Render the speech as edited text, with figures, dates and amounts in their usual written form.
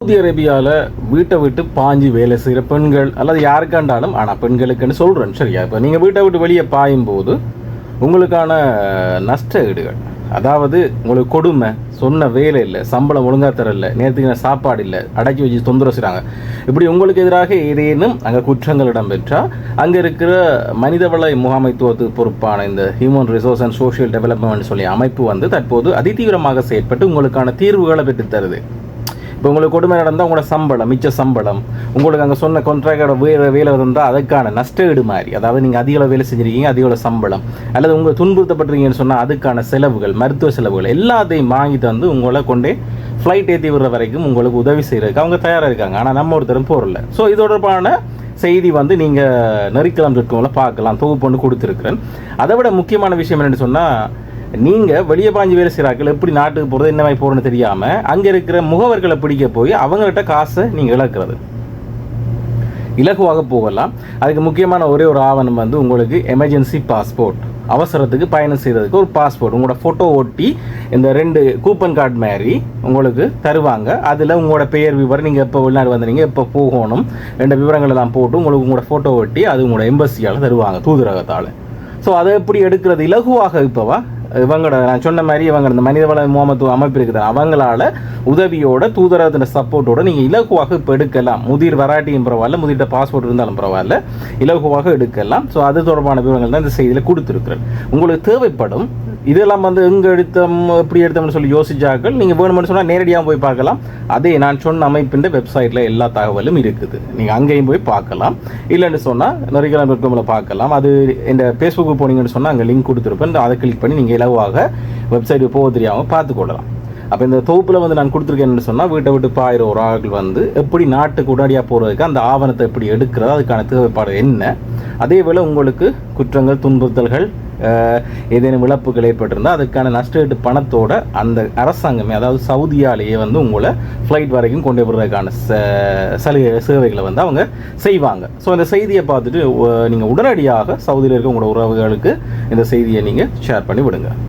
Saudi அரேபியாவில் வீட்டை விட்டு பாஞ்சு வேலை செய்கிற பெண்கள் அல்லது யாருக்காண்டாலும், ஆனால் பெண்களுக்குன்னு சொல்கிறேன் சரியா. இப்போ நீங்கள் வீட்டை விட்டு வெளியே பாயும் போது உங்களுக்கான நஷ்ட ஈடுகள், அதாவது உங்களுக்கு கொடுமை, சொன்ன வேலை இல்லை, சம்பளம் ஒழுங்காக தரல, நேரத்துக்கு சாப்பாடு இல்லை, அடக்கி வச்சு தொந்தரவு செய்கிறாங்க, இப்படி உங்களுக்கு எதிராக ஏதேனும் அங்கே குற்றங்கள் இடம்பெற்றால் அங்கே இருக்கிற மனிதவள முகாமைத்துவத்துக்கு பொறுப்பான இந்த human resource and social development சொல்லி அமைப்பு தற்போது அதிதீவிரமாக செயற்பட்டு உங்களுக்கான தீர்வுகளை பெற்று தருது. இப்போ உங்களுக்கு கொடுமை நடந்தால் உங்களோட சம்பளம், மிச்ச சம்பளம், உங்களுக்கு அங்கே சொன்ன கான்ட்ராக்டோட வேலை இருந்தால் அதுக்கான நஷ்ட ஈடு மாதிரி, அதாவது நீங்கள் அதிக வேலை செஞ்சுருக்கீங்க, அதிக சம்பளம், அல்லது உங்களை துன்புறுத்தப்பட்டிருக்கீங்கன்னு சொன்னால் அதுக்கான செலவுகள், மருத்துவ செலவுகள் எல்லாத்தையும் வாங்கிட்டு உங்களை கொண்டே ஃப்ளைட் ஏற்றி விடுற வரைக்கும் உங்களுக்கு உதவி செய்கிறதுக்கு அவங்க தயாராக இருக்காங்க. ஆனால் நம்ம ஒருத்தரும் போகிறல. ஸோ இது தொடர்பான செய்தி நீங்கள் நெறிக்கலாம் இருக்கவங்கள பார்க்கலாம், தொகுப்பு ஒன்று கொடுத்துருக்குறேன். அதை விட முக்கியமான விஷயம் என்னென்னு சொன்னால், நீங்கள் வெளியே பாஞ்சு வேலை செய்கிறாக்கள் எப்படி நாட்டுக்கு போகிறது, என்ன மாதிரி போகிறோன்னு தெரியாமல் அங்கே இருக்கிற முகவர்களை பிடிக்க போய் அவங்கள்ட்ட காசை நீங்கள் இழக்கிறது. இலகுவாக போகலாம். அதுக்கு முக்கியமான ஒரே ஒரு ஆவணம் உங்களுக்கு எமர்ஜென்சி பாஸ்போர்ட், அவசரத்துக்கு பயணம் செய்கிறதுக்கு ஒரு பாஸ்போர்ட், உங்களோட ஃபோட்டோ ஒட்டி இந்த 2 கூப்பன் கார்டு மாதிரி உங்களுக்கு தருவாங்க. அதில் உங்களோட பெயர் விவரம், நீங்கள் எப்போ வெளிநாடு வந்தீங்க, எப்போ போகணும், 2 விவரங்கள் எல்லாம் போட்டு உங்களுக்கு உங்களோட ஃபோட்டோ ஒட்டி அது உங்களோட எம்பசியால் தருவாங்க, தூதரகத்தால். ஸோ அதை எப்படி எடுக்கிறது இலகுவாக இப்போவா இவங்களோட நான் சொன்ன மாதிரி இவங்க இந்த மனிதவள முகாமைத்துவ அமைப்பு இருக்குது, அவங்களால உதவியோட தூதரகத்தின் சப்போர்ட்டோட நீங்கள் இலகுவாக இப்போ எடுக்கலாம். முதிர் வராட்டியும் பரவாயில்ல, முதிர்கிட்ட பாஸ்போர்ட் இருந்தாலும் பரவாயில்ல, இலகுவாக எடுக்கலாம். ஸோ அது தொடர்பான விவரங்கள் தான் இந்த செய்தியில் கொடுத்துருக்குறேன். உங்களுக்கு தேவைப்படும் இதெல்லாம் எங்கே எடுத்தோம், எப்படி எடுத்தோம்னு சொல்லி யோசிச்சாக்கள் நீங்கள் வேணும்னு சொன்னால் நேரடியாக போய் பார்க்கலாம். அதே நான் சொன்ன அமைப்பின் வெப்சைட்டில் எல்லா தகவலும் இருக்குது, நீங்கள் அங்கேயும் போய் பார்க்கலாம். இல்லைன்னு சொன்னால் நெறிக்கலாம் பார்க்கலாம். அது இந்த ஃபேஸ்புக்கு போனீங்கன்னு சொன்னால் அங்கே லிங்க் கொடுத்துருப்பேன், அதை கிளிக் பண்ணி நீங்கள் இலவாக வெப்சைட்டுக்கு போக தெரியாமல் பார்த்துக்கொள்ளலாம். அப்போ இந்த தொகுப்பில் நான் கொடுத்துருக்கேன்னு சொன்னால், வீட்டை விட்டு பாயிர ஒரு ஆட்கள் எப்படி நாட்டுக்கு உடனடியாக போகிறதுக்கு அந்த ஆவணத்தை எப்படி எடுக்கிறது, அதுக்கான தேவைப்பாடு என்ன, அதே வேளை உங்களுக்கு குற்றங்கள், துன்புறுத்தல்கள், ஏதேனும் இழப்புகள் ஏற்பட்டிருந்தால் அதுக்கான நஷ்டஈட்டு பணத்தோட அந்த அரசாங்கமே, அதாவது சவுதியாலேயே உங்களை ஃப்ளைட் வரைக்கும் கொண்டு போகிறதுக்கான சேவைகளை அவங்க செய்வாங்க. ஸோ இந்த செய்தியை பார்த்துட்டு நீங்கள் உடனடியாக சவுதியில் இருக்க உங்களோட உறவுகளுக்கு இந்த செய்தியை நீங்கள் ஷேர் பண்ணி விடுங்க.